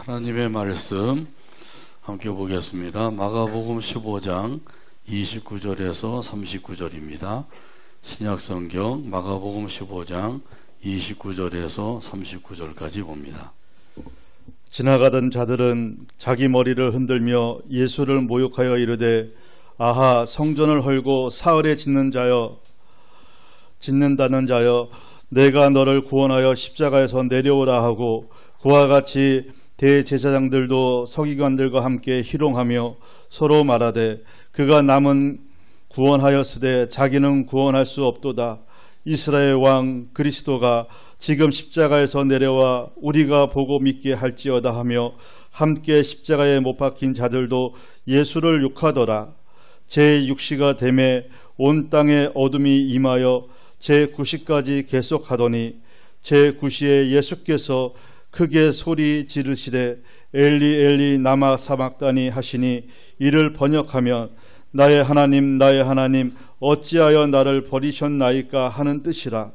하나님의 말씀 함께 보겠습니다. 마가복음 15장 29절에서 39절입니다. 신약성경 마가복음 15장 29절에서 39절까지 봅니다. 지나가던 자들은 자기 머리를 흔들며 예수를 모욕하여 이르되 아하, 성전을 헐고 사흘에 짓는다는 자여, 내가 너를 구원하여 십자가에서 내려오라 하고, 그와 같이 대제사장들도 서기관들과 함께 희롱하며 서로 말하되 그가 남은 구원하였으되 자기는 구원할 수 없도다. 이스라엘 왕 그리스도가 지금 십자가에서 내려와 우리가 보고 믿게 할지어다 하며 함께 십자가에 못 박힌 자들도 예수를 욕하더라. 제6시가 되매 온 땅에 어둠이 임하여 제9시까지 계속하더니 제9시에 예수께서 크게 소리 지르시되 엘리 엘리 라마 사박다니 하시니, 이를 번역하면 나의 하나님 나의 하나님 어찌하여 나를 버리셨나이까 하는 뜻이라.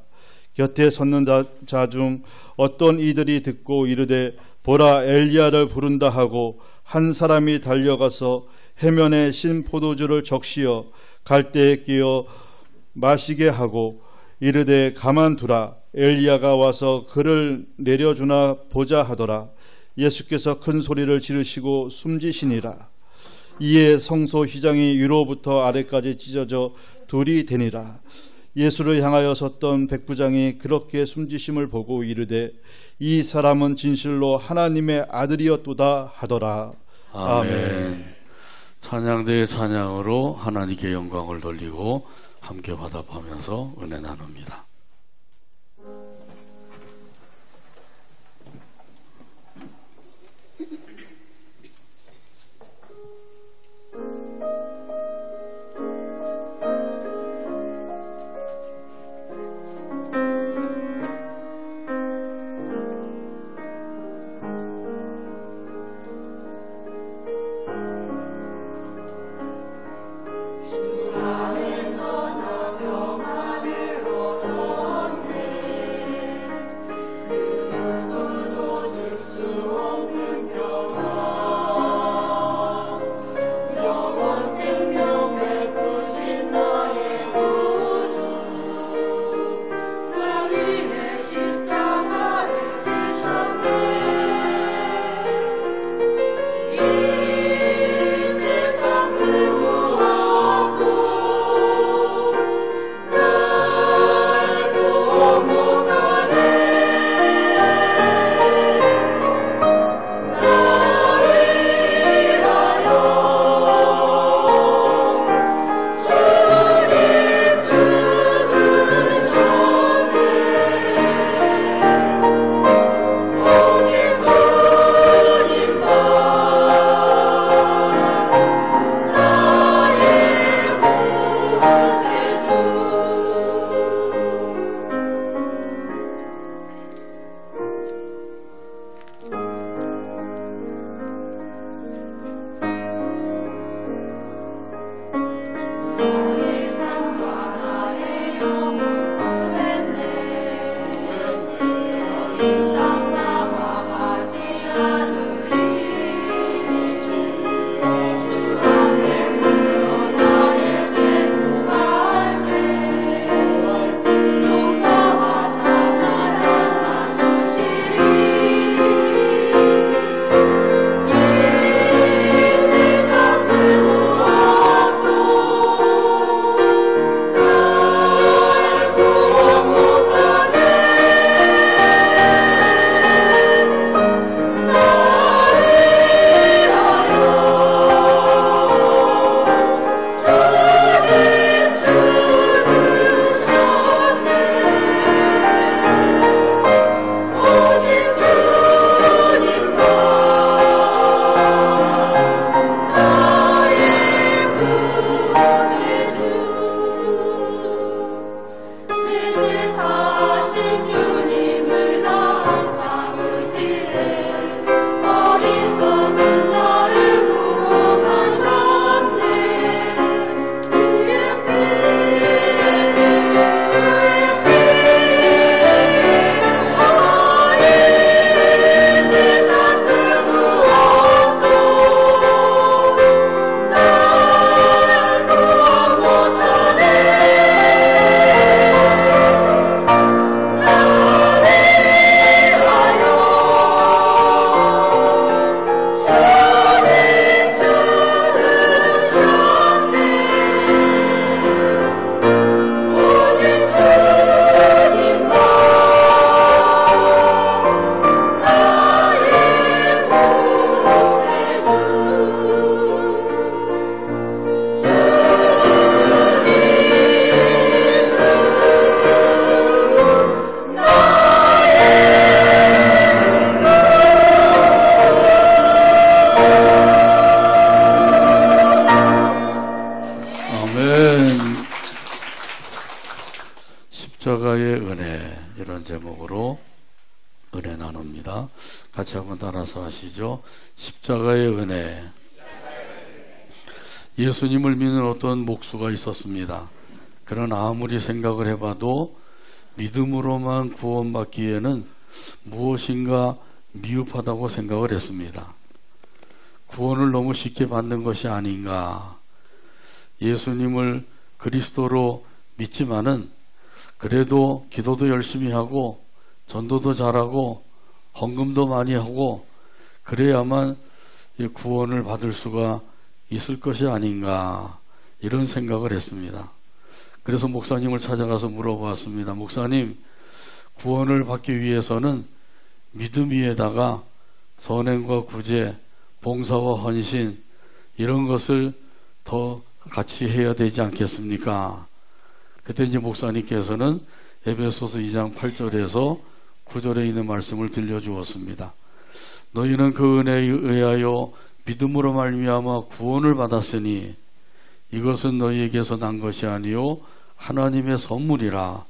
곁에 섰는 자 중 어떤 이들이 듣고 이르되 보라, 엘리야를 부른다 하고, 한 사람이 달려가서 해면에 신 포도주를 적시어 갈대에 끼어 마시게 하고 이르되 가만두라, 엘리야가 와서 그를 내려주나 보자 하더라. 예수께서 큰 소리를 지르시고 숨지시니라. 이에 성소 휘장이 위로부터 아래까지 찢어져 둘이 되니라. 예수를 향하여 섰던 백부장이 그렇게 숨지심을 보고 이르되 이 사람은 진실로 하나님의 아들이었도다 하더라. 아멘. 찬양대의 찬양으로 하나님께 영광을 돌리고 함께 화답하면서 은혜 나눕니다. 주 안에서 나 평안을 얻어 하는 제목으로 은혜 나눕니다. 같이 한번 따라서 하시죠. 십자가의 은혜. 예수님을 믿는 어떤 목수가 있었습니다. 그러나 아무리 생각을 해봐도 믿음으로만 구원받기에는 무엇인가 미흡하다고 생각을 했습니다. 구원을 너무 쉽게 받는 것이 아닌가. 예수님을 그리스도로 믿지만은 그래도 기도도 열심히 하고 전도도 잘하고 헌금도 많이 하고 그래야만 구원을 받을 수가 있을 것이 아닌가, 이런 생각을 했습니다. 그래서 목사님을 찾아가서 물어보았습니다. 목사님, 구원을 받기 위해서는 믿음 위에다가 선행과 구제, 봉사와 헌신, 이런 것을 더 같이 해야 되지 않겠습니까? 그때 이제 목사님께서는 에베소서 2장 8절에서 9절에 있는 말씀을 들려주었습니다. 너희는 그 은혜에 의하여 믿음으로 말미암아 구원을 받았으니 이것은 너희에게서 난 것이 아니요 하나님의 선물이라.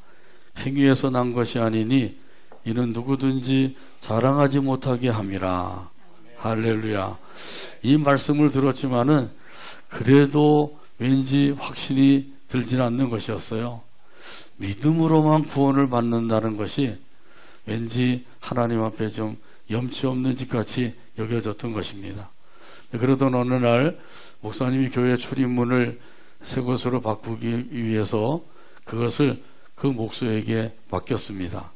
행위에서 난 것이 아니니 이는 누구든지 자랑하지 못하게 함이라. 할렐루야. 이 말씀을 들었지만은 그래도 왠지 확신이 들진 않는 것이었어요. 믿음으로만 구원을 받는다는 것이 왠지 하나님 앞에 좀 염치 없는 짓 같이 여겨졌던 것입니다. 그러던 어느 날 목사님이 교회 출입문을 새 곳으로 바꾸기 위해서 그것을 그 목수에게 맡겼습니다.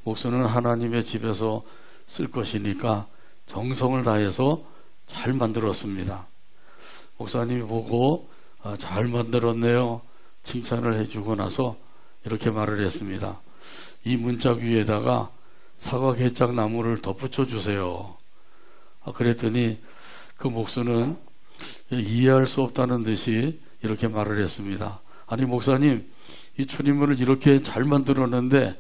목수는 하나님의 집에서 쓸 것이니까 정성을 다해서 잘 만들었습니다. 목사님이 보고 잘 만들었네요, 칭찬을 해주고 나서 이렇게 말을 했습니다. 이 문짝 위에다가 사과 개짝 나무를 덧붙여 주세요. 그랬더니 그 목수는 이해할 수 없다는 듯이 이렇게 말을 했습니다. 아니 목사님, 이 출입문을 이렇게 잘 만들었는데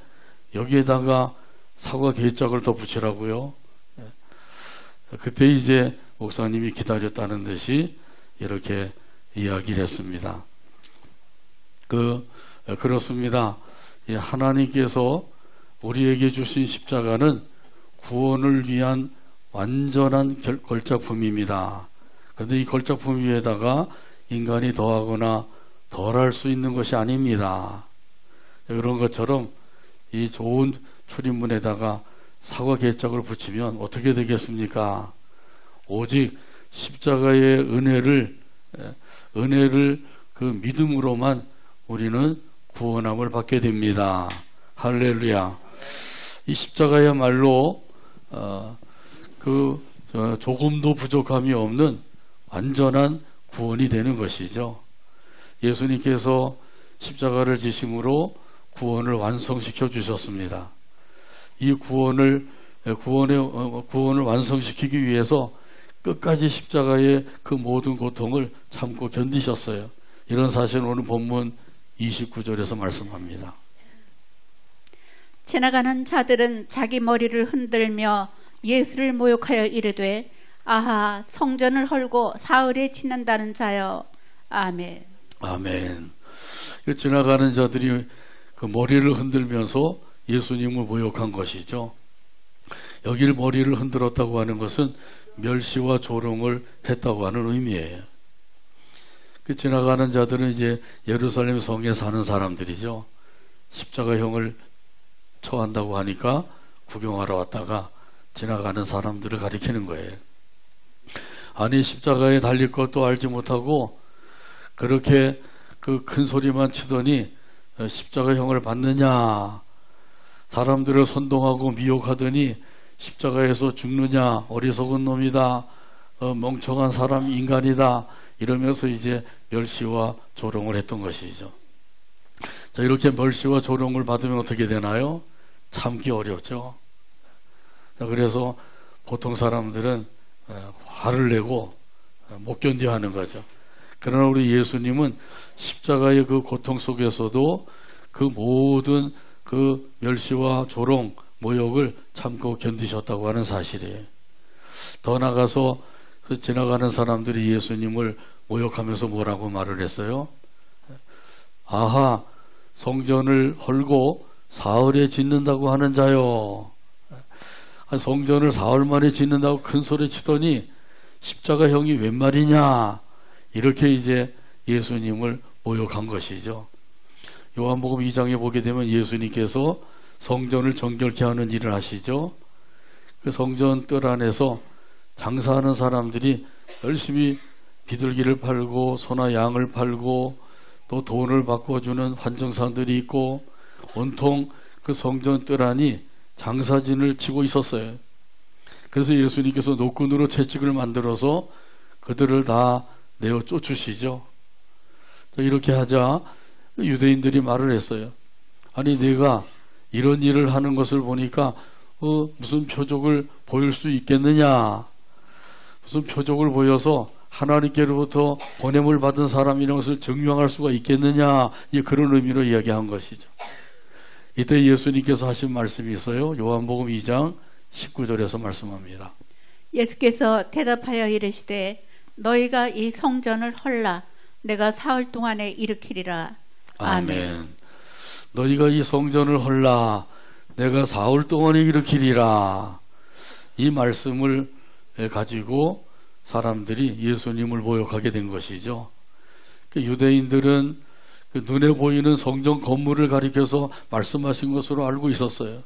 여기에다가 사과 개짝을 덧붙이라고요? 그때 이제 목사님이 기다렸다는 듯이 이렇게 이야기를 했습니다. 그렇습니다. 하나님께서 우리에게 주신 십자가는 구원을 위한 완전한 걸작품입니다. 그런데 이 걸작품 위에다가 인간이 더하거나 덜할 수 있는 것이 아닙니다. 그런 것처럼 이 좋은 출입문에다가 사과 개짝을 붙이면 어떻게 되겠습니까? 오직 십자가의 은혜를 그 믿음으로만 우리는 구원함을 받게 됩니다. 할렐루야. 이 십자가야말로 조금도 부족함이 없는 완전한 구원이 되는 것이죠. 예수님께서 십자가를 지심으로 구원을 완성시켜 주셨습니다. 이 구원을 완성시키기 위해서 끝까지 십자가의 그 모든 고통을 참고 견디셨어요. 이런 사실은 오늘 본문 29절에서 말씀합니다. 지나가는 자들은 자기 머리를 흔들며 예수를 모욕하여 이르되 아하, 성전을 헐고 사흘에 짓는다는 자여. 아멘. 아멘. 지나가는 자들이 그 머리를 흔들면서 예수님을 모욕한 것이죠. 여기를 머리를 흔들었다고 하는 것은 멸시와 조롱을 했다고 하는 의미예요. 지나가는 자들은 이제 예루살렘 성에 사는 사람들이죠. 십자가형을 처한다고 하니까 구경하러 왔다가 지나가는 사람들을 가리키는 거예요. 아니, 십자가에 달릴 것도 알지 못하고 그렇게 그 큰 소리만 치더니 십자가형을 받느냐, 사람들을 선동하고 미혹하더니 십자가에서 죽느냐, 어리석은 놈이다, 멍청한 사람, 인간이다, 이러면서 이제 멸시와 조롱을 했던 것이죠. 자, 이렇게 멸시와 조롱을 받으면 어떻게 되나요? 참기 어렵죠. 자, 그래서 보통 사람들은 화를 내고 못 견뎌 하는 거죠. 그러나 우리 예수님은 십자가의 그 고통 속에서도 그 모든 그 멸시와 조롱, 모욕을 참고 견디셨다고 하는 사실이에요. 더 나가서 그 지나가는 사람들이 예수님을 모욕하면서 뭐라고 말을 했어요? 아하, 성전을 헐고 사흘에 짓는다고 하는 자요. 성전을 사흘 만에 짓는다고 큰 소리 치더니 십자가형이 웬 말이냐, 이렇게 이제 예수님을 모욕한 것이죠. 요한복음 2장에 보게 되면 예수님께서 성전을 정결케 하는 일을 하시죠. 그 성전 뜰 안에서 장사하는 사람들이 열심히 비둘기를 팔고 소나 양을 팔고 또 돈을 바꿔주는 환정사들이 있고 온통 그 성전 뜰 안이 장사진을 치고 있었어요. 그래서 예수님께서 노끈으로 채찍을 만들어서 그들을 다 내어 쫓으시죠. 이렇게 하자 유대인들이 말을 했어요. 아니, 내가 이런 일을 하는 것을 보니까 무슨 표적을 보일 수 있겠느냐, 무슨 표적을 보여서 하나님께로부터 보냄을 받은 사람이라는 것을 증명할 수가 있겠느냐, 그런 의미로 이야기한 것이죠. 이때 예수님께서 하신 말씀이 있어요. 요한복음 2장 19절에서 말씀합니다. 예수께서 대답하여 이르시되 너희가 이 성전을 헐라 내가 사흘 동안에 일으키리라. 아멘. 너희가 이 성전을 헐라 내가 사흘 동안에 일으키리라. 이 말씀을 가지고 사람들이 예수님을 모욕하게 된 것이죠. 유대인들은 눈에 보이는 성전 건물을 가리켜서 말씀하신 것으로 알고 있었어요.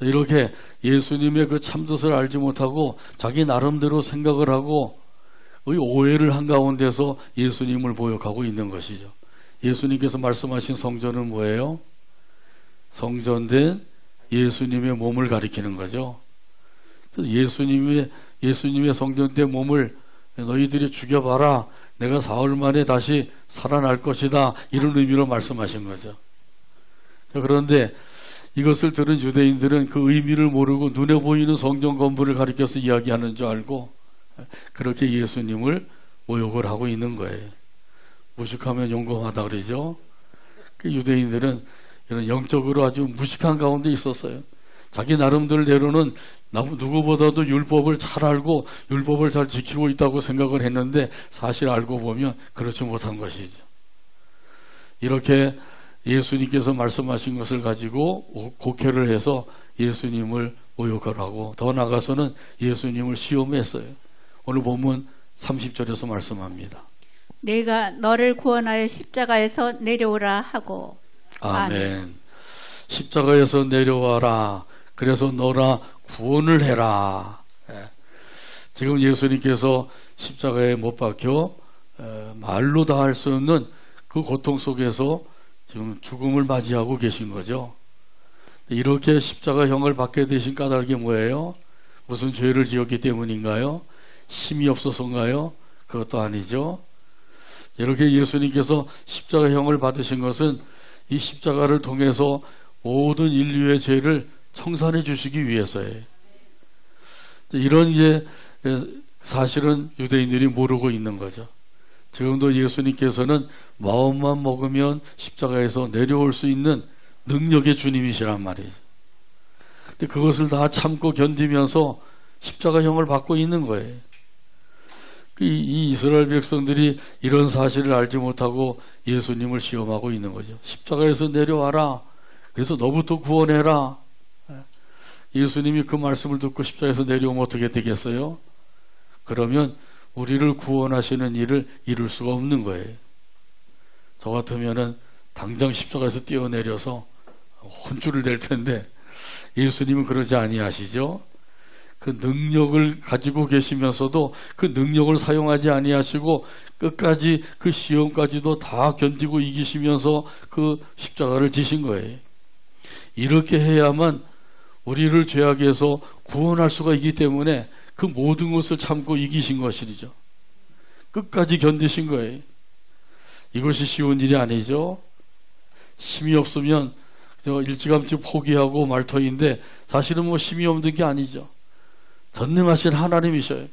이렇게 예수님의 그 참뜻을 알지 못하고 자기 나름대로 생각을 하고 오해를 한 가운데서 예수님을 모욕하고 있는 것이죠. 예수님께서 말씀하신 성전은 뭐예요? 성전된 예수님의 몸을 가리키는 거죠. 예수님의 성전된 몸을 너희들이 죽여봐라, 내가 사흘 만에 다시 살아날 것이다, 이런 의미로 말씀하신 거죠. 그런데 이것을 들은 유대인들은 그 의미를 모르고 눈에 보이는 성전 건물을 가리켜서 이야기하는 줄 알고 그렇게 예수님을 모욕을 하고 있는 거예요. 무식하면 용감하다 그러죠. 유대인들은 이런 영적으로 아주 무식한 가운데 있었어요. 자기 나름대로는 누구보다도 율법을 잘 알고 율법을 잘 지키고 있다고 생각을 했는데 사실 알고 보면 그렇지 못한 것이죠. 이렇게 예수님께서 말씀하신 것을 가지고 곡해를 해서 예수님을 모욕을 하고 더 나아가서는 예수님을 시험했어요. 오늘 본문 30절에서 말씀합니다. 내가 너를 구원하여 십자가에서 내려오라 하고. 아멘. 십자가에서 내려와라. 그래서 너라 구원을 해라. 지금 예수님께서 십자가에 못 박혀 말로 다 할 수 없는 그 고통 속에서 지금 죽음을 맞이하고 계신 거죠. 이렇게 십자가형을 받게 되신 까닭이 뭐예요? 무슨 죄를 지었기 때문인가요? 힘이 없어서인가요? 그것도 아니죠. 이렇게 예수님께서 십자가형을 받으신 것은 이 십자가를 통해서 모든 인류의 죄를 청산해 주시기 위해서예요. 이런 이제 사실은 유대인들이 모르고 있는 거죠. 지금도 예수님께서는 마음만 먹으면 십자가에서 내려올 수 있는 능력의 주님이시란 말이죠. 근데 그것을 다 참고 견디면서 십자가형을 받고 있는 거예요. 이 이스라엘 백성들이 이런 사실을 알지 못하고 예수님을 시험하고 있는 거죠. 십자가에서 내려와라. 그래서 너부터 구원해라. 예수님이 그 말씀을 듣고 십자가에서 내려오면 어떻게 되겠어요? 그러면 우리를 구원하시는 일을 이룰 수가 없는 거예요. 저 같으면은 당장 십자가에서 뛰어내려서 혼쭐을 낼 텐데 예수님은 그러지 아니하시죠. 그 능력을 가지고 계시면서도 그 능력을 사용하지 아니하시고 끝까지 그 시험까지도 다 견디고 이기시면서 그 십자가를 지신 거예요. 이렇게 해야만 우리를 죄악에서 구원할 수가 있기 때문에 그 모든 것을 참고 이기신 것이죠. 끝까지 견디신 거예요. 이것이 쉬운 일이 아니죠. 힘이 없으면 일찌감치 포기하고 말 터인데 사실은 뭐 힘이 없는 게 아니죠. 전능하신 하나님이셔요.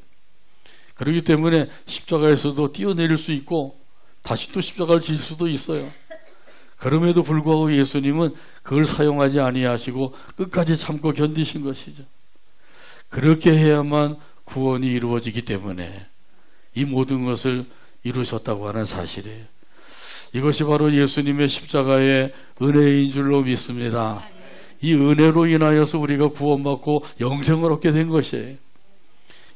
그렇기 때문에 십자가에서도 뛰어내릴 수 있고 다시 또 십자가를 질 수도 있어요. 그럼에도 불구하고 예수님은 그걸 사용하지 아니하시고 끝까지 참고 견디신 것이죠. 그렇게 해야만 구원이 이루어지기 때문에 이 모든 것을 이루셨다고 하는 사실이에요. 이것이 바로 예수님의 십자가의 은혜인 줄로 믿습니다. 이 은혜로 인하여서 우리가 구원받고 영생을 얻게 된 것이에요.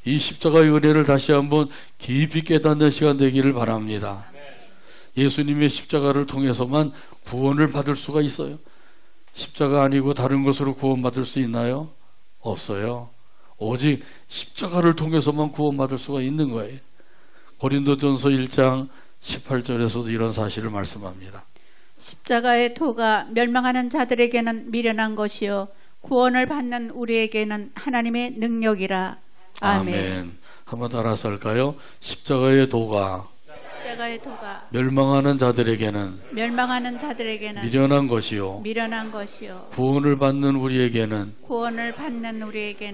이 십자가의 은혜를 다시 한번 깊이 깨닫는 시간 되기를 바랍니다. 예수님의 십자가를 통해서만 구원을 받을 수가 있어요. 십자가 아니고 다른 것으로 구원받을 수 있나요? 없어요. 오직 십자가를 통해서만 구원받을 수가 있는 거예요. 고린도전서 1장 18절에서도 이런 사실을 말씀합니다. 십자가의 도가 멸망하는 자들에게는 미련한 것이요 구원을 받는 우리에게는 하나님의 능력이라. 아멘. 한번 따라서 할까요? 십자가의 도가 멸망하는 자들에게는 미련한 것이요 구원을 받는 우리에게는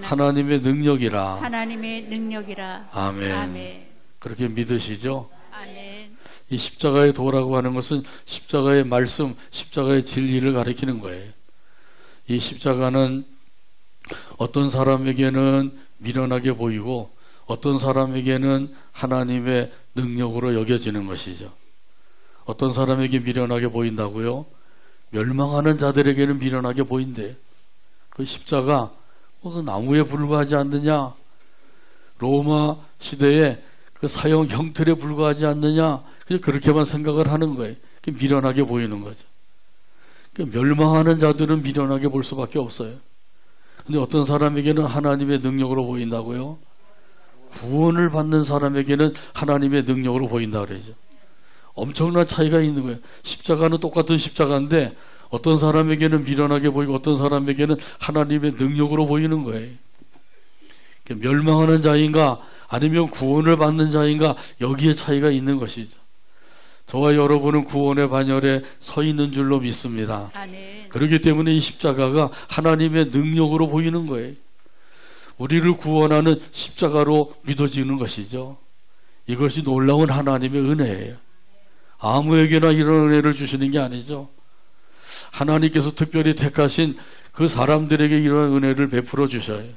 하나님의 능력이라. 아멘. 그렇게 믿으시죠? 아멘. 이 십자가의 도라고 하는 것은 십자가의 말씀, 십자가의 진리를 가리키는 거예요. 이 십자가는 어떤 사람에게는 미련하게 보이고 어떤 사람에게는 하나님의 능력으로 여겨지는 것이죠. 어떤 사람에게 미련하게 보인다고요? 멸망하는 자들에게는 미련하게 보인대. 그 십자가 그 나무에 불과하지 않느냐? 로마 시대에 그 사형 형틀에 불과하지 않느냐? 그냥 그렇게만 생각을 하는 거예요. 미련하게 보이는 거죠. 멸망하는 자들은 미련하게 볼 수밖에 없어요. 근데 어떤 사람에게는 하나님의 능력으로 보인다고요? 구원을 받는 사람에게는 하나님의 능력으로 보인다 그러죠. 엄청난 차이가 있는 거예요. 십자가는 똑같은 십자가인데 어떤 사람에게는 미련하게 보이고 어떤 사람에게는 하나님의 능력으로 보이는 거예요. 멸망하는 자인가 아니면 구원을 받는 자인가 여기에 차이가 있는 것이죠. 저와 여러분은 구원의 반열에 서 있는 줄로 믿습니다. 아멘. 그렇기 때문에 이 십자가가 하나님의 능력으로 보이는 거예요. 우리를 구원하는 십자가로 믿어지는 것이죠. 이것이 놀라운 하나님의 은혜예요. 아무에게나 이런 은혜를 주시는 게 아니죠. 하나님께서 특별히 택하신 그 사람들에게 이런 은혜를 베풀어 주셔요.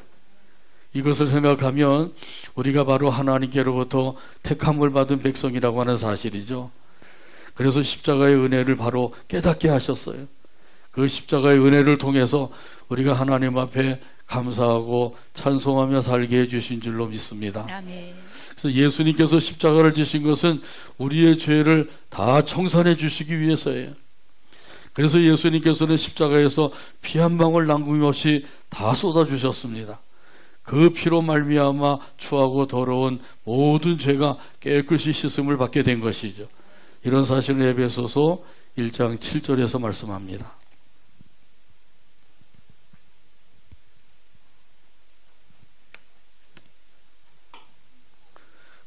이것을 생각하면 우리가 바로 하나님께로부터 택함을 받은 백성이라고 하는 사실이죠. 그래서 십자가의 은혜를 바로 깨닫게 하셨어요. 그 십자가의 은혜를 통해서 우리가 하나님 앞에 감사하고 찬송하며 살게 해주신 줄로 믿습니다. 아멘. 그래서 예수님께서 십자가를 지신 것은 우리의 죄를 다 청산해 주시기 위해서예요. 그래서 예수님께서는 십자가에서 피 한 방울 남김없이 다 쏟아주셨습니다. 그 피로 말미암아 추하고 더러운 모든 죄가 깨끗이 씻음을 받게 된 것이죠. 이런 사실을 에베소서 1장 7절에서 말씀합니다.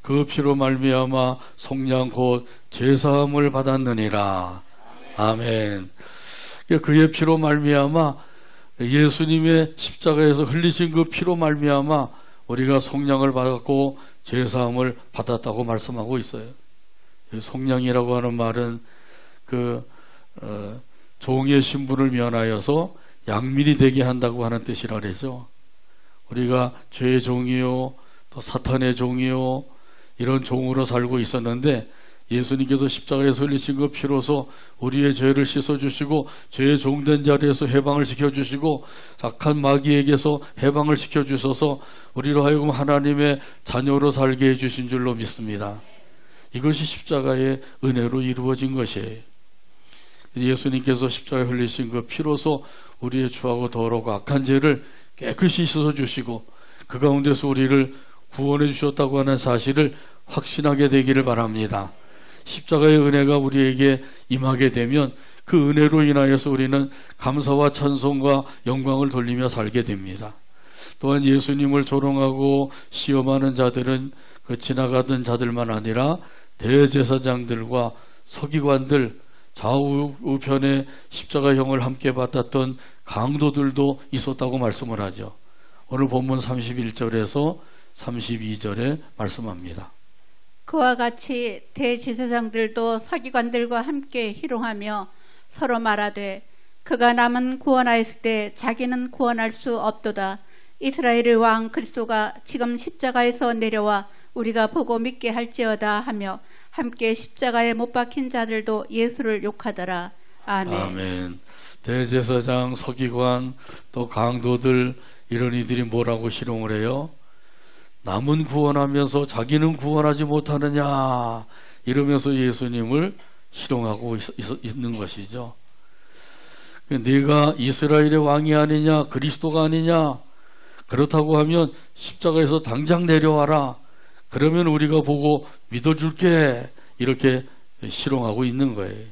그 피로 말미암아 속량 곧 죄사함을 받았느니라. 아멘. 그의 피로 말미암아 예수님의 십자가에서 흘리신 그 피로 말미암아 우리가 속량을 받았고 죄사함을 받았다고 말씀하고 있어요. 속량이라고 하는 말은 종의 신분을 면하여서 양민이 되게 한다고 하는 뜻이라 그러죠. 우리가 죄의 종이요 또 사탄의 종이요 이런 종으로 살고 있었는데 예수님께서 십자가에서 흘리신 그 피로서 우리의 죄를 씻어주시고 죄의 종된 자리에서 해방을 시켜주시고 악한 마귀에게서 해방을 시켜주셔서 우리로 하여금 하나님의 자녀로 살게 해주신 줄로 믿습니다. 이것이 십자가의 은혜로 이루어진 것이에요. 예수님께서 십자가에 흘리신 그 피로서 우리의 추하고 더럽고 악한 죄를 깨끗이 씻어주시고 그 가운데서 우리를 구원해 주셨다고 하는 사실을 확신하게 되기를 바랍니다. 십자가의 은혜가 우리에게 임하게 되면 그 은혜로 인하여서 우리는 감사와 찬송과 영광을 돌리며 살게 됩니다. 또한 예수님을 조롱하고 시험하는 자들은 그 지나가던 자들만 아니라 대제사장들과 서기관들, 좌우편에 십자가형을 함께 받았던 강도들도 있었다고 말씀을 하죠. 오늘 본문 31절에서 32절에 말씀합니다. 그와 같이 대제사장들도 서기관들과 함께 희롱하며 서로 말하되 그가 남은 구원하였을 때 자기는 구원할 수 없도다. 이스라엘의 왕 그리스도가 지금 십자가에서 내려와 우리가 보고 믿게 할지어다 하며 함께 십자가에 못 박힌 자들도 예수를 욕하더라. 아멘. 아멘. 대제사장, 서기관, 또 강도들 이런 이들이 뭐라고 희롱을 해요? 남은 구원하면서 자기는 구원하지 못하느냐 이러면서 예수님을 희롱하고 있는 것이죠. 네가 이스라엘의 왕이 아니냐, 그리스도가 아니냐, 그렇다고 하면 십자가에서 당장 내려와라, 그러면 우리가 보고 믿어줄게, 이렇게 희롱하고 있는 거예요.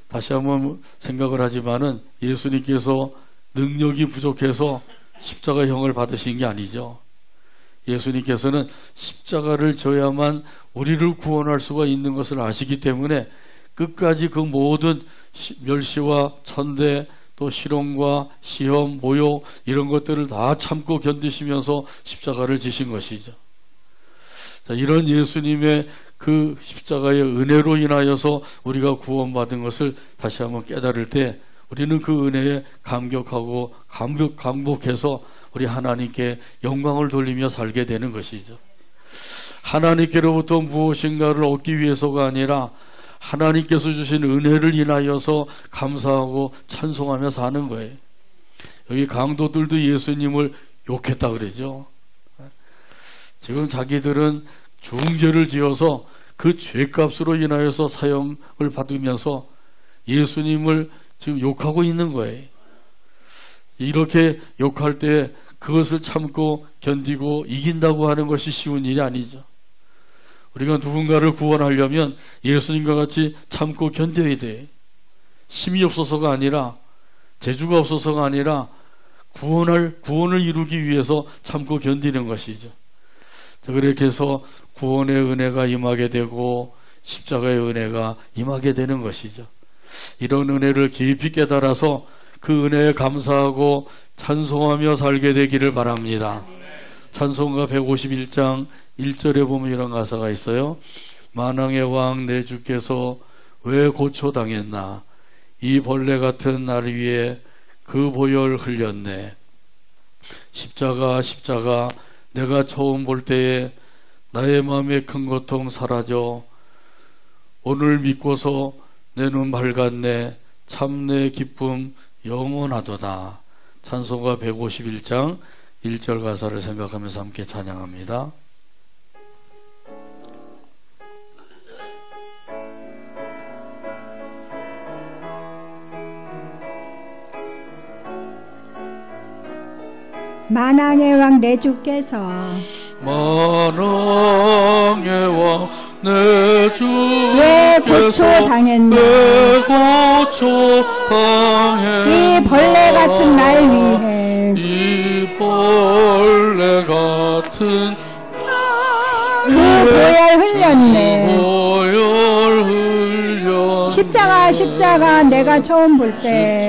다시 한번 생각을 하지만은 예수님께서 능력이 부족해서 십자가형을 받으신 게 아니죠. 예수님께서는 십자가를 져야만 우리를 구원할 수가 있는 것을 아시기 때문에 끝까지 그 모든 멸시와 천대, 또 희롱과 시험, 모욕 이런 것들을 다 참고 견디시면서 십자가를 지신 것이죠. 자, 이런 예수님의 그 십자가의 은혜로 인하여서 우리가 구원받은 것을 다시 한번 깨달을 때 우리는 그 은혜에 감격하고 감복해서 우리 하나님께 영광을 돌리며 살게 되는 것이죠. 하나님께로부터 무엇인가를 얻기 위해서가 아니라 하나님께서 주신 은혜를 인하여서 감사하고 찬송하며 사는 거예요. 여기 강도들도 예수님을 욕했다 그러죠. 지금 자기들은 중죄를 지어서 그 죄값으로 인하여서 사형을 받으면서 예수님을 지금 욕하고 있는 거예요. 이렇게 욕할 때 그것을 참고 견디고 이긴다고 하는 것이 쉬운 일이 아니죠. 우리가 누군가를 구원하려면 예수님과 같이 참고 견뎌야 돼. 힘이 없어서가 아니라, 재주가 없어서가 아니라 구원을 이루기 위해서 참고 견디는 것이죠. 그렇게 해서 구원의 은혜가 임하게 되고 십자가의 은혜가 임하게 되는 것이죠. 이런 은혜를 깊이 깨달아서 그 은혜에 감사하고 찬송하며 살게 되기를 바랍니다. 찬송가 151장 1절에 보면 이런 가사가 있어요. 만왕의 왕 내 주께서 왜 고초당했나, 이 벌레 같은 날 위에 그 보혈 흘렸네. 십자가 내가 처음 볼 때에 나의 마음의 큰 고통 사라져 오늘 믿고서 내 눈 밝았네. 참 내 기쁨 영원하도다. 찬송가 151장 1절 가사를 생각하면서 함께 찬양합니다. 만왕의 왕 내 주께서 만왕의 왕 내 왜 주께서 고초당했나, 왜 고초당했나, 이 벌레 같은 날 위해 이 벌레 같은 그 보혈 흘렸네. 보혈 흘렸네. 십자가 내가 처음 볼 때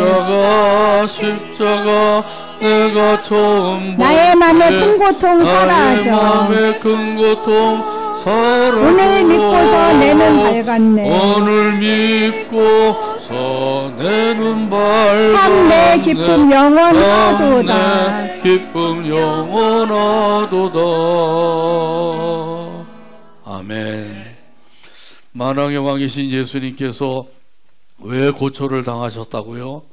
십자가 내가 처음 볼 나의 마음의 때 큰 고통 나의 사라져 마음의 큰 고통 사라져 오늘 믿고서 내 눈 밝았네. 오늘 믿고서 내 눈 밝았네. 참 내 기쁨 영원하도다. 참 내 기쁨 영원하도다. 아멘. 만왕의 왕이신 예수님께서 왜 고초를 당하셨다고요?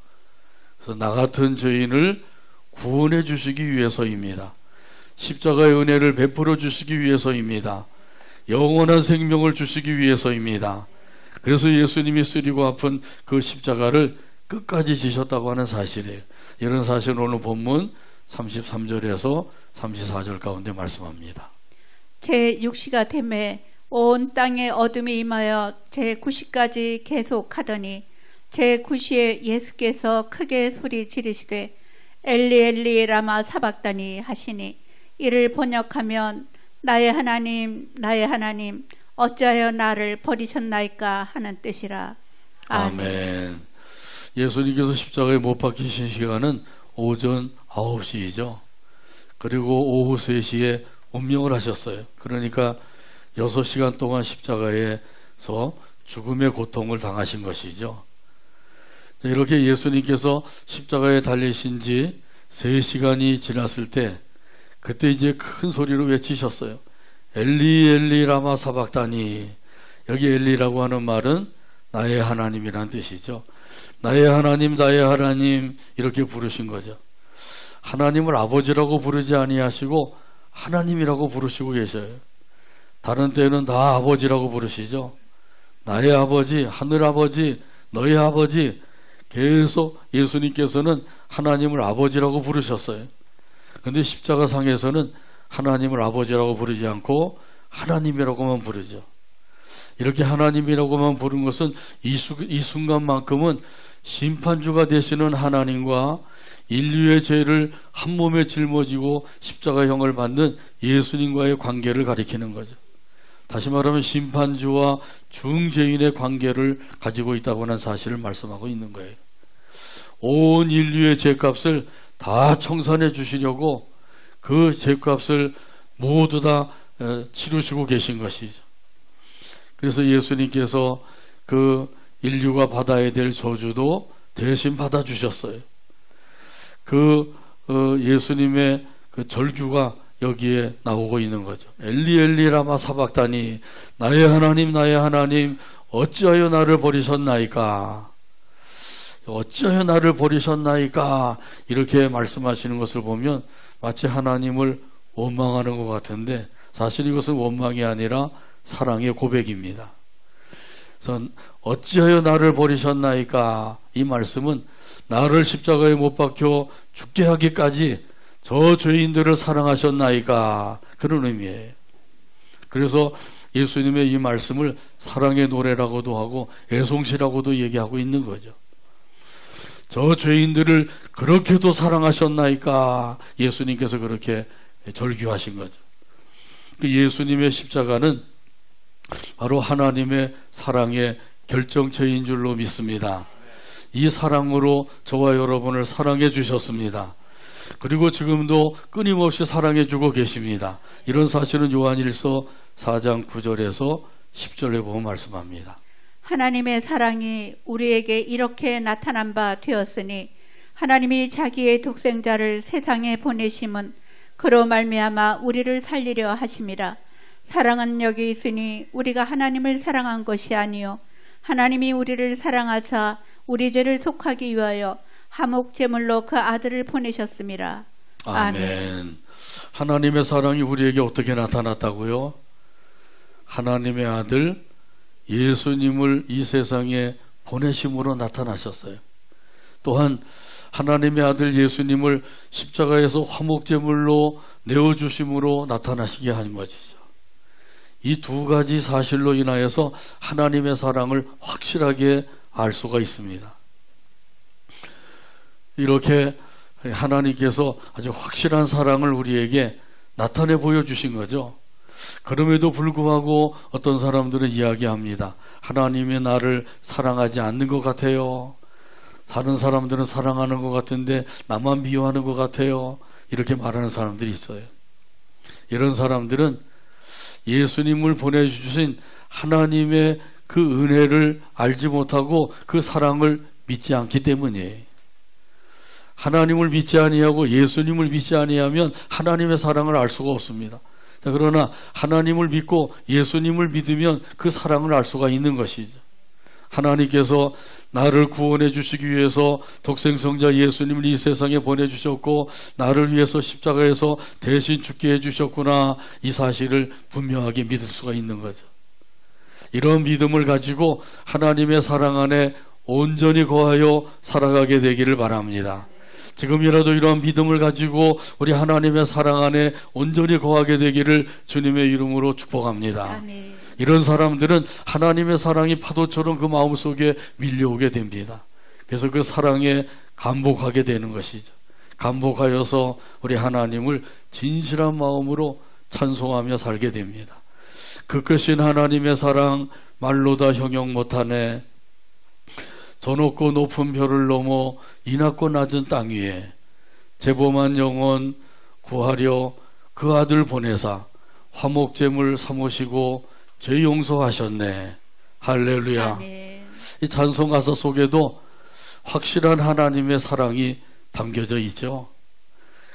그래서 나 같은 죄인을 구원해 주시기 위해서입니다. 십자가의 은혜를 베풀어 주시기 위해서입니다. 영원한 생명을 주시기 위해서입니다. 그래서 예수님이 쓰리고 아픈 그 십자가를 끝까지 지셨다고 하는 사실이에요. 이런 사실은 오늘 본문 33절에서 34절 가운데 말씀합니다. 제6시가 되매 온 땅에 어둠이 임하여 제9시까지 계속하더니 제9시에 예수께서 크게 소리 지르시되 엘리 엘리 라마 사박다니 하시니, 이를 번역하면 나의 하나님 어찌하여 나를 버리셨나이까 하는 뜻이라. 아멘. 예수님께서 십자가에 못 박히신 시간은 오전 9시이죠. 그리고 오후 3시에 운명을 하셨어요. 그러니까 6시간 동안 십자가에서 죽음의 고통을 당하신 것이죠. 이렇게 예수님께서 십자가에 달리신 지 3시간이 지났을 때 그때 이제 큰 소리로 외치셨어요. 엘리 엘리 라마 사박다니. 여기 엘리라고 하는 말은 나의 하나님이란 뜻이죠. 나의 하나님 나의 하나님 이렇게 부르신 거죠. 하나님을 아버지라고 부르지 아니하시고 하나님이라고 부르시고 계셔요. 다른 때는 다 아버지라고 부르시죠. 나의 아버지, 하늘 아버지, 너의 아버지. 계속 예수님께서는 하나님을 아버지라고 부르셨어요. 그런데 십자가상에서는 하나님을 아버지라고 부르지 않고 하나님이라고만 부르죠. 이렇게 하나님이라고만 부른 것은 이 순간만큼은 심판주가 되시는 하나님과 인류의 죄를 한 몸에 짊어지고 십자가형을 받는 예수님과의 관계를 가리키는 거죠. 다시 말하면 심판주와 중죄인의 관계를 가지고 있다고 하는 사실을 말씀하고 있는 거예요. 온 인류의 죄값을 다 청산해 주시려고 그 죄값을 모두 다 치르시고 계신 것이죠. 그래서 예수님께서 그 인류가 받아야 될 저주도 대신 받아주셨어요. 그 예수님의 그 절규가 여기에 나오고 있는 거죠. 엘리 엘리 라마 사박다니. 나의 하나님 어찌하여 나를 버리셨나이까. 어찌하여 나를 버리셨나이까. 이렇게 말씀하시는 것을 보면 마치 하나님을 원망하는 것 같은데 사실 이것은 원망이 아니라 사랑의 고백입니다. 그래서 어찌하여 나를 버리셨나이까. 이 말씀은 나를 십자가에 못 박혀 죽게 하기까지 저 죄인들을 사랑하셨나이까. 그런 의미예요. 그래서 예수님의 이 말씀을 사랑의 노래라고도 하고 애송시라고도 얘기하고 있는 거죠. 저 죄인들을 그렇게도 사랑하셨나이까. 예수님께서 그렇게 절규하신 거죠. 그 예수님의 십자가는 바로 하나님의 사랑의 결정체인 줄로 믿습니다. 이 사랑으로 저와 여러분을 사랑해 주셨습니다. 그리고 지금도 끊임없이 사랑해 주고 계십니다. 이런 사실은 요한일서 4장 9절에서 10절에 보면 말씀합니다. 하나님의 사랑이 우리에게 이렇게 나타난 바 되었으니 하나님이 자기의 독생자를 세상에 보내심은 그로 말미암아 우리를 살리려 하심이라. 사랑은 여기 있으니 우리가 하나님을 사랑한 것이 아니요 하나님이 우리를 사랑하사 우리 죄를 속하기 위하여 화목 제물로 그 아들을 보내셨음이라. 아멘. 하나님의 사랑이 우리에게 어떻게 나타났다고요? 하나님의 아들 예수님을 이 세상에 보내심으로 나타나셨어요. 또한 하나님의 아들 예수님을 십자가에서 화목제물로 내어주심으로 나타나시게 한 것이죠. 이 두 가지 사실로 인하여서 하나님의 사랑을 확실하게 알 수가 있습니다. 이렇게 하나님께서 아주 확실한 사랑을 우리에게 나타내 보여주신 거죠. 그럼에도 불구하고 어떤 사람들은 이야기합니다. 하나님이 나를 사랑하지 않는 것 같아요. 다른 사람들은 사랑하는 것 같은데 나만 미워하는 것 같아요. 이렇게 말하는 사람들이 있어요. 이런 사람들은 예수님을 보내주신 하나님의 그 은혜를 알지 못하고 그 사랑을 믿지 않기 때문이에요. 하나님을 믿지 아니하고 예수님을 믿지 아니하면 하나님의 사랑을 알 수가 없습니다. 그러나 하나님을 믿고 예수님을 믿으면 그 사랑을 알 수가 있는 것이죠. 하나님께서 나를 구원해 주시기 위해서 독생성자 예수님을 이 세상에 보내주셨고 나를 위해서 십자가에서 대신 죽게 해주셨구나. 이 사실을 분명하게 믿을 수가 있는 거죠. 이런 믿음을 가지고 하나님의 사랑 안에 온전히 거하여 살아가게 되기를 바랍니다. 지금이라도 이러한 믿음을 가지고 우리 하나님의 사랑 안에 온전히 거하게 되기를 주님의 이름으로 축복합니다. 아멘. 이런 사람들은 하나님의 사랑이 파도처럼 그 마음속에 밀려오게 됩니다. 그래서 그 사랑에 감복하게 되는 것이죠. 감복하여서 우리 하나님을 진실한 마음으로 찬송하며 살게 됩니다. 그 크신 하나님의 사랑 말로 다 형용 못하네. 저 높고 높은 별을 넘어 이 낮고 낮은 땅 위에 죄범한 영혼 구하려 그 아들 보내사 화목제물 삼으시고 죄 용서하셨네. 할렐루야. 아멘. 이 찬송 가사 속에도 확실한 하나님의 사랑이 담겨져 있죠.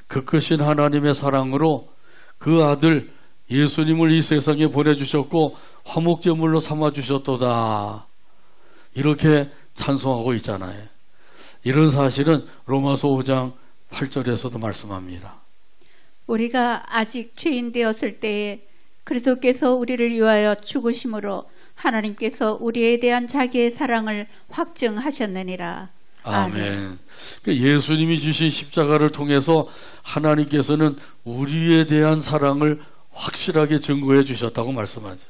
그 크신 하나님의 사랑으로 그 아들 예수님을 이 세상에 보내주셨고 화목제물로 삼아주셨도다. 이렇게 찬송하고 있잖아요. 이런 사실은 로마서 5장 8절에서도 말씀합니다. 우리가 아직 죄인 되었을 때에 그리스도께서 우리를 위하여 죽으심으로 하나님께서 우리에 대한 자기의 사랑을 확증하셨느니라. 아멘. 예수님이 주신 십자가를 통해서 하나님께서는 우리에 대한 사랑을 확실하게 증거해 주셨다고 말씀하죠.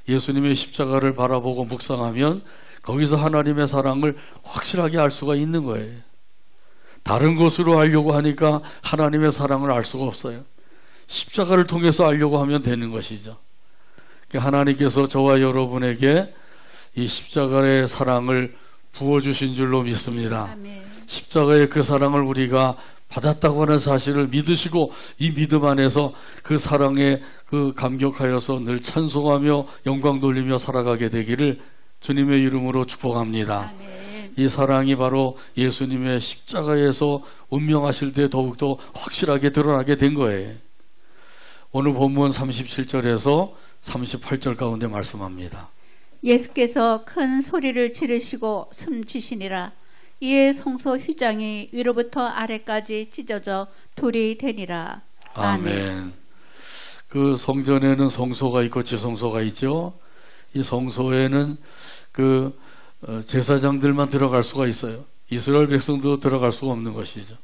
예수님의 십자가를 바라보고 묵상하면 거기서 하나님의 사랑을 확실하게 알 수가 있는 거예요. 다른 것으로 알려고 하니까 하나님의 사랑을 알 수가 없어요. 십자가를 통해서 알려고 하면 되는 것이죠. 하나님께서 저와 여러분에게 이 십자가의 사랑을 부어주신 줄로 믿습니다. 아멘. 십자가의 그 사랑을 우리가 받았다고 하는 사실을 믿으시고 이 믿음 안에서 그 사랑에 그 감격하여서 늘 찬송하며 영광 돌리며 살아가게 되기를 주님의 이름으로 축복합니다. 아멘. 이 사랑이 바로 예수님의 십자가에서 운명하실 때 더욱더 확실하게 드러나게 된 거예요. 오늘 본문 37절에서 38절 가운데 말씀합니다. 예수께서 큰 소리를 지르시고 숨지시니라. 이에 성소 휘장이 위로부터 아래까지 찢어져 둘이 되니라. 아멘. 그 성전에는 성소가 있고 지성소가 있죠. 이 성소에는 그 제사장들만 들어갈 수가 있어요. 이스라엘 백성도 들어갈 수가 없는 것이죠.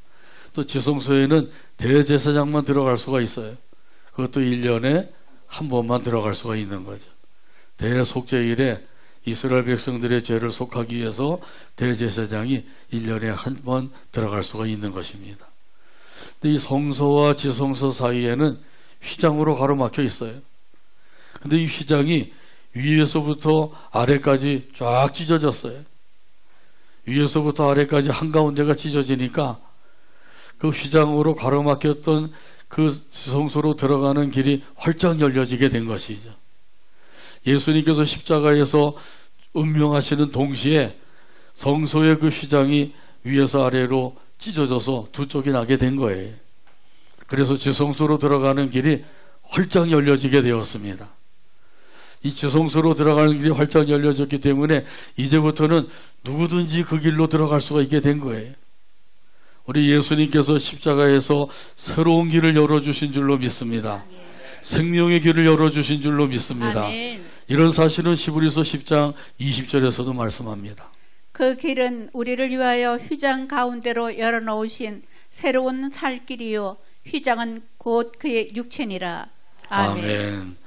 또 지성소에는 대제사장만 들어갈 수가 있어요. 그것도 1년에 한 번만 들어갈 수가 있는 거죠. 대속죄일에 이스라엘 백성들의 죄를 속하기 위해서 대제사장이 1년에 한 번 들어갈 수가 있는 것입니다. 근데 이 성소와 지성소 사이에는 휘장으로 가로막혀 있어요. 근데 이 휘장이 위에서부터 아래까지 쫙 찢어졌어요. 위에서부터 아래까지 한가운데가 찢어지니까 그 휘장으로 가로막혔던 그 지성소로 들어가는 길이 활짝 열려지게 된 것이죠. 예수님께서 십자가에서 운명하시는 동시에 성소의 그 휘장이 위에서 아래로 찢어져서 두 쪽이 나게 된 거예요. 그래서 지성소로 들어가는 길이 활짝 열려지게 되었습니다. 이 지성소로 들어가는 길이 활짝 열려졌기 때문에 이제부터는 누구든지 그 길로 들어갈 수가 있게 된 거예요. 우리 예수님께서 십자가에서 새로운 길을 열어주신 줄로 믿습니다. 생명의 길을 열어주신 줄로 믿습니다. 아멘. 이런 사실은 히브리서 10장 20절에서도 말씀합니다. 그 길은 우리를 위하여 휘장 가운데로 열어놓으신 새로운 살 길이요 휘장은 곧 그의 육체니라. 아멘. 아멘.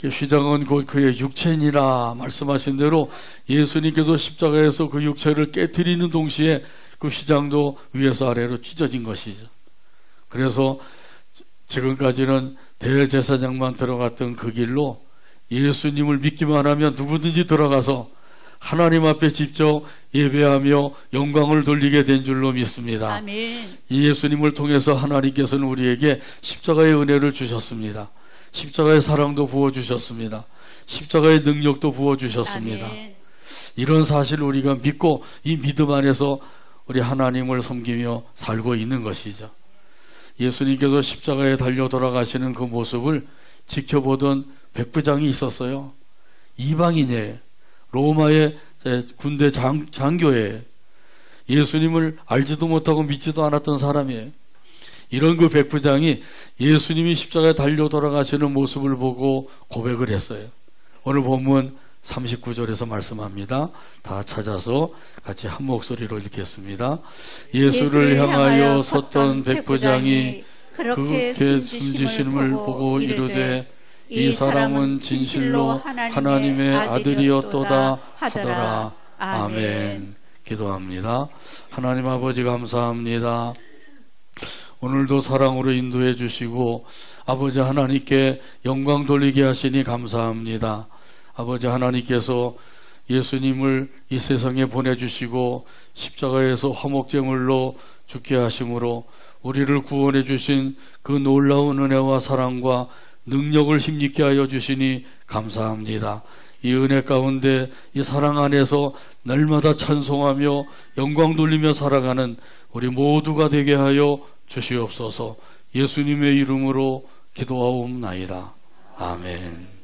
휘장은 곧 그의 육체니라 말씀하신 대로 예수님께서 십자가에서 그 육체를 깨트리는 동시에 그 휘장도 위에서 아래로 찢어진 것이죠. 그래서 지금까지는 대제사장만 들어갔던 그 길로 예수님을 믿기만 하면 누구든지 들어가서 하나님 앞에 직접 예배하며 영광을 돌리게 된 줄로 믿습니다. 아멘. 이 예수님을 통해서 하나님께서는 우리에게 십자가의 은혜를 주셨습니다. 십자가의 사랑도 부어주셨습니다. 십자가의 능력도 부어주셨습니다. 아멘. 이런 사실을 우리가 믿고 이 믿음 안에서 우리 하나님을 섬기며 살고 있는 것이죠. 예수님께서 십자가에 달려 돌아가시는 그 모습을 지켜보던 백부장이 있었어요. 이방인이에요. 로마의 군대 장교예요. 예수님을 알지도 못하고 믿지도 않았던 사람이에요. 이런 그 백부장이 예수님이 십자가에 달려 돌아가시는 모습을 보고 고백을 했어요. 오늘 본문 39절에서 말씀합니다. 다 찾아서 같이 한 목소리로 읽겠습니다. 예수를 향하여 섰던 백부장이 그렇게 숨지심을 보고 이르되 이 사람은 진실로 하나님의 아들이었도다 하더라. 아멘. 기도합니다. 하나님 아버지 감사합니다. 오늘도 사랑으로 인도해 주시고 아버지 하나님께 영광 돌리게 하시니 감사합니다. 아버지 하나님께서 예수님을 이 세상에 보내주시고 십자가에서 화목제물로 죽게 하심으로 우리를 구원해 주신 그 놀라운 은혜와 사랑과 능력을 힘있게 하여 주시니 감사합니다. 이 은혜 가운데 이 사랑 안에서 날마다 찬송하며 영광 돌리며 살아가는 우리 모두가 되게 하여 주시옵소서. 예수님의 이름으로 기도하옵나이다. 아멘.